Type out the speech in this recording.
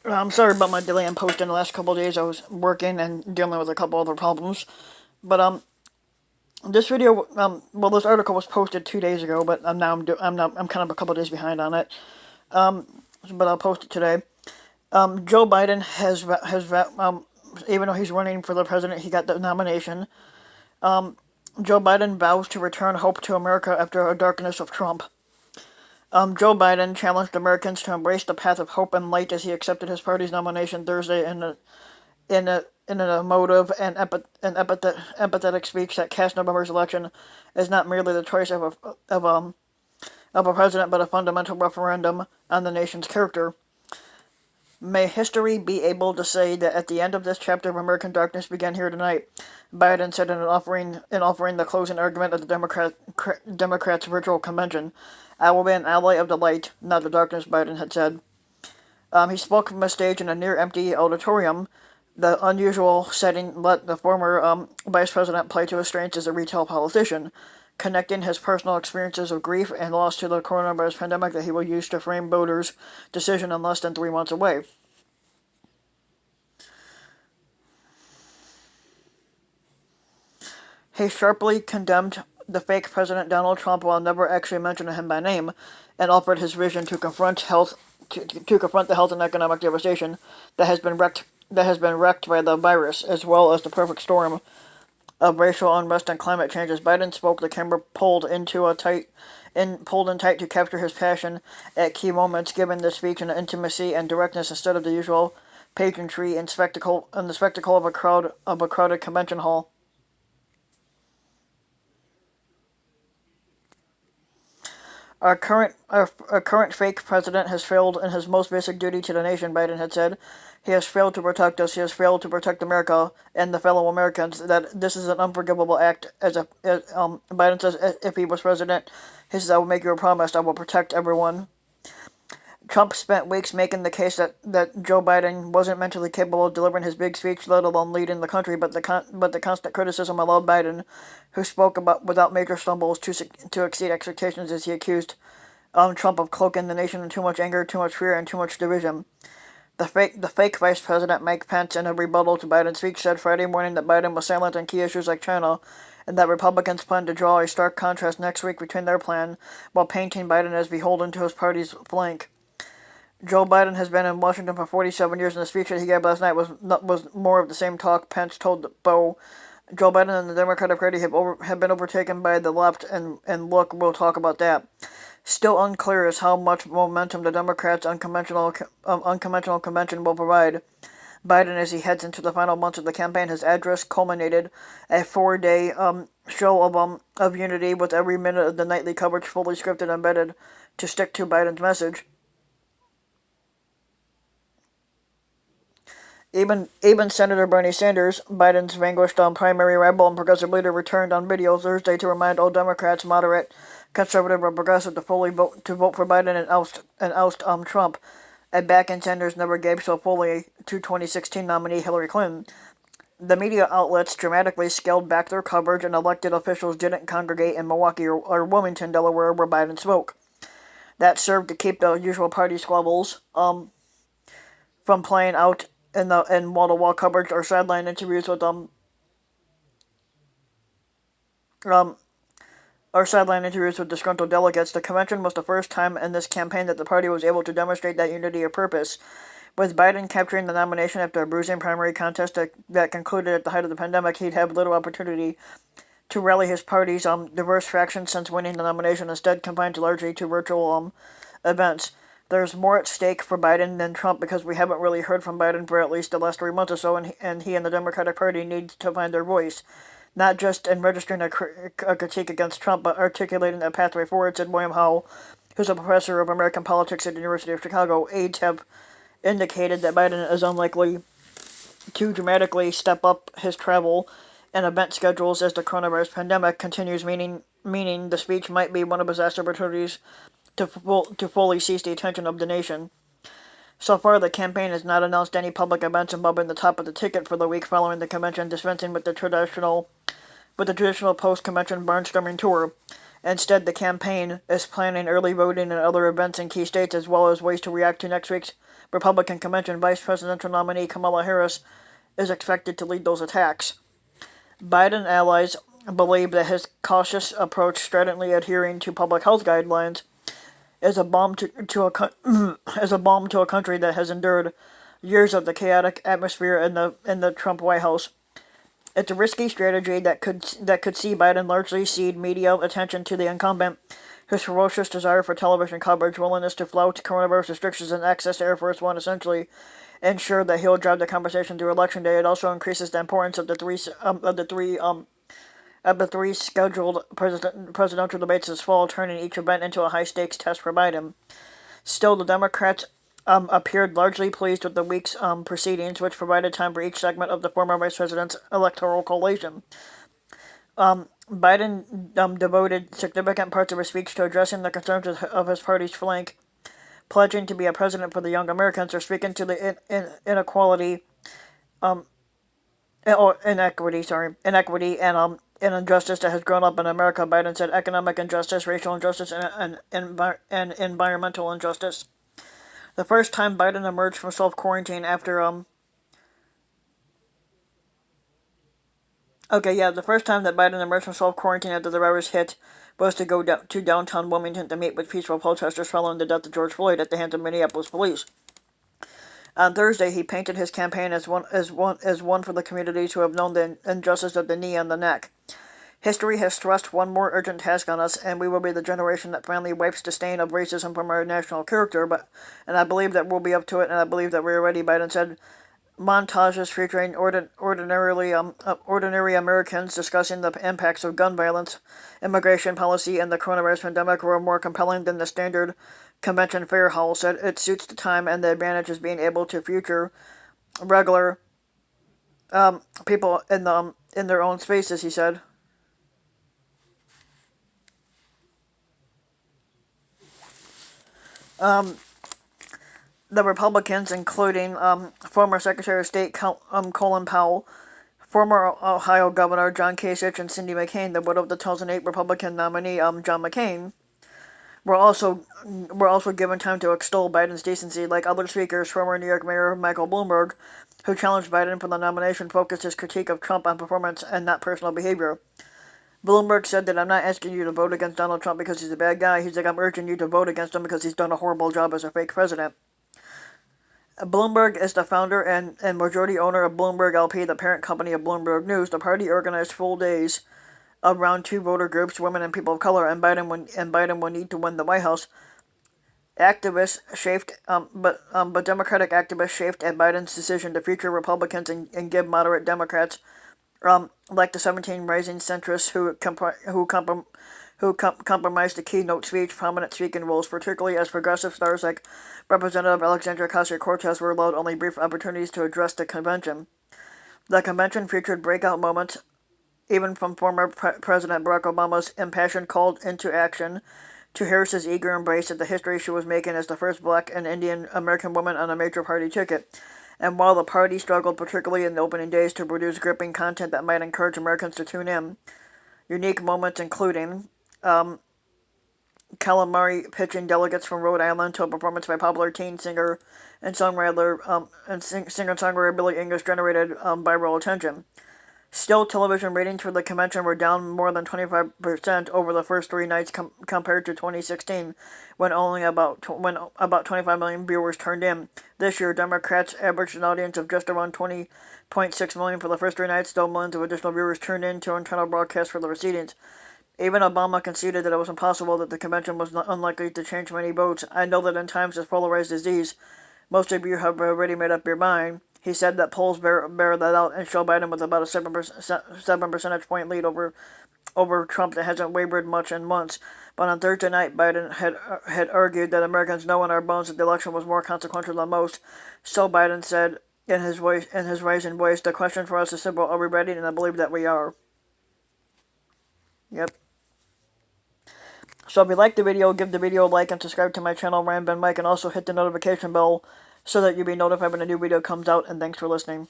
I'm sorry about my delay in posting the last couple of days. I was working and dealing with a couple other problems. But this video, this article was posted 2 days ago, but I'm kind of a couple of days behind on it. But I'll post it today. Joe Biden even though he's running for the president, he got the nomination. Joe Biden vows to return hope to America after a darkness of Trump. Joe Biden challenged Americans to embrace the path of hope and light as he accepted his party's nomination Thursday in a emotive and empathetic speech that cast November's election as not merely the choice of a president, but a fundamental referendum on the nation's character. May history be able to say that at the end of this chapter of American darkness began here tonight, Biden said in offering the closing argument of the Democrats' virtual convention. I will be an ally of the light, not the darkness, Biden had said. He spoke from a stage in a near-empty auditorium. The unusual setting let the former vice president play to his strengths as a retail politician, connecting his personal experiences of grief and loss to the coronavirus pandemic that he will use to frame voters' decision in less than 3 months away. He sharply condemned the fake President Donald Trump while never actually mentioning him by name, and offered his vision to confront the health and economic devastation that has been wrecked by the virus, as well as the perfect storm of racial unrest and climate change. As Biden spoke, the camera pulled in tight to capture his passion at key moments, giving the speech an intimacy and directness instead of the usual pageantry and the spectacle of a crowded convention hall. Our current fake president has failed in his most basic duty to the nation, Biden had said. He has failed to protect us. He has failed to protect America and the fellow Americans. That this is an unforgivable act. Biden says, if he was president, he says, I will make you a promise. I will protect everyone. Trump spent weeks making the case that Joe Biden wasn't mentally capable of delivering his big speech, let alone leading the country. But the constant criticism allowed Biden, who spoke about without major stumbles, to exceed expectations as he accused Trump of cloaking the nation in too much anger, too much fear, and too much division. The fake Vice President Mike Pence, in a rebuttal to Biden's speech, said Friday morning that Biden was silent on key issues like China, and that Republicans plan to draw a stark contrast next week between their plan, while painting Biden as beholden to his party's flank. Joe Biden has been in Washington for 47 years, and the speech that he gave last night was more of the same talk, Pence told Bo. Joe Biden and the Democratic Party have been overtaken by the left, and look, we'll talk about that. Still unclear is how much momentum the Democrats' unconventional convention will provide. Biden, as he heads into the final months of the campaign, his address culminated a 4-day show of unity, with every minute of the nightly coverage fully scripted and embedded to stick to Biden's message. Even Senator Bernie Sanders, Biden's vanquished primary rival and progressive leader, returned on video Thursday to remind all Democrats, moderate, conservative, or progressive, to vote for Biden and oust Trump. A back-end Sanders never gave so fully to 2016 nominee Hillary Clinton. The media outlets dramatically scaled back their coverage, and elected officials didn't congregate in Milwaukee or Wilmington, Delaware, where Biden spoke. That served to keep the usual party squabbles from playing out in wall-to-wall coverage or sideline interviews with disgruntled delegates. The convention was the first time in this campaign that the party was able to demonstrate that unity of purpose. With Biden capturing the nomination after a bruising primary contest that concluded at the height of the pandemic, he'd have little opportunity to rally his party's diverse factions since winning the nomination, instead confined largely to virtual events. There's more at stake for Biden than Trump, because we haven't really heard from Biden for at least the last 3 months or so, and he and the Democratic Party need to find their voice, not just in registering a critique against Trump, but articulating a pathway forward, said William Howell, who's a professor of American politics at the University of Chicago. Aides have indicated that Biden is unlikely to dramatically step up his travel and event schedules as the coronavirus pandemic continues, meaning the speech might be one of his last opportunities to fully seize the attention of the nation. So far, the campaign has not announced any public events above the top of the ticket for the week following the convention, dispensing with the traditional post-convention barnstorming tour. Instead, the campaign is planning early voting and other events in key states, as well as ways to react to next week's Republican convention, vice presidential nominee Kamala Harris is expected to lead those attacks. Biden allies believe that his cautious approach, stridently adhering to public health guidelines, is a bomb to a country that has endured years of the chaotic atmosphere in the Trump White House. It's a risky strategy that could see Biden largely cede media attention to the incumbent, whose ferocious desire for television coverage, willingness to flout coronavirus restrictions, and access to Air Force One essentially ensure that he'll drive the conversation through Election Day. It also increases the importance of the three scheduled presidential debates this fall, turning each event into a high-stakes test for Biden. Still, the Democrats appeared largely pleased with the week's proceedings, which provided time for each segment of the former vice president's electoral collation. Biden devoted significant parts of his speech to addressing the concerns of his party's flank, pledging to be a president for the young Americans, or speaking to the inequity and injustice that has grown up in America. Biden said economic injustice, racial injustice, and environmental injustice. The first time Biden emerged from self-quarantine after the first time that Biden emerged from self-quarantine after the virus hit was to go to downtown Wilmington to meet with peaceful protesters following the death of George Floyd at the hands of Minneapolis police. On Thursday, he painted his campaign as one for the communities who have known the injustice of the knee and the neck. History has thrust one more urgent task on us, and we will be the generation that finally wipes the stain of racism from our national character. And I believe that we'll be up to it, and I believe that we're ready. Biden said. Montages featuring ordinary Americans discussing the impacts of gun violence, immigration policy, and the coronavirus pandemic were more compelling than the standard convention fare. Howell said it suits the time, and the advantage is being able to feature regular people in their own spaces. He said. The Republicans, including former Secretary of State Colin Powell, former Ohio Governor John Kasich, and Cindy McCain, the widow of the 2008 Republican nominee John McCain, were also given time to extol Biden's decency. Like other speakers, former New York Mayor Michael Bloomberg, who challenged Biden for the nomination, focused his critique of Trump on performance and not personal behavior. Bloomberg said that I'm not asking you to vote against Donald Trump because he's a bad guy. He's like, I'm urging you to vote against him because he's done a horrible job as a fake president. Bloomberg is the founder and majority owner of Bloomberg LP, the parent company of Bloomberg News. The party organized full days around two voter groups, women and people of color, and Biden will need to win the White House. Activists chafed, but Democratic activists chafed at Biden's decision to feature Republicans and give moderate Democrats, like the 17 rising centrists who compromised the keynote speech, prominent speaking roles, particularly as progressive stars like Representative Alexandria Ocasio-Cortez were allowed only brief opportunities to address the convention. The convention featured breakout moments, even from former President Barack Obama's impassioned call into action to Harris's eager embrace of the history she was making as the first Black and Indian American woman on a major party ticket. And while the party struggled, particularly in the opening days, to produce gripping content that might encourage Americans to tune in, unique moments including Calamari pitching delegates from Rhode Island to a performance by popular teen singer and songwriter Billie Eilish generated viral attention. Still, television ratings for the convention were down more than 25% over the first three nights compared to 2016, when about 25 million viewers turned in. This year, Democrats averaged an audience of just around 20.6 million for the first three nights, though millions of additional viewers turned in to internal broadcasts for the proceedings. Even Obama conceded that it was impossible that the convention was unlikely to change many votes. I know that in times as polarized as these, most of you have already made up your mind. He said that polls bear that out and show Biden with about a 7 percentage point lead over Trump that hasn't wavered much in months. But on Thursday night, Biden had argued that Americans know in our bones that the election was more consequential than most. So Biden said in his rising voice, the question for us is simple: are we ready? And I believe that we are. Yep. So if you like the video, give the video a like and subscribe to my channel, Ryan Ben Mike, and also hit the notification bell so that you'll be notified when a new video comes out, and thanks for listening.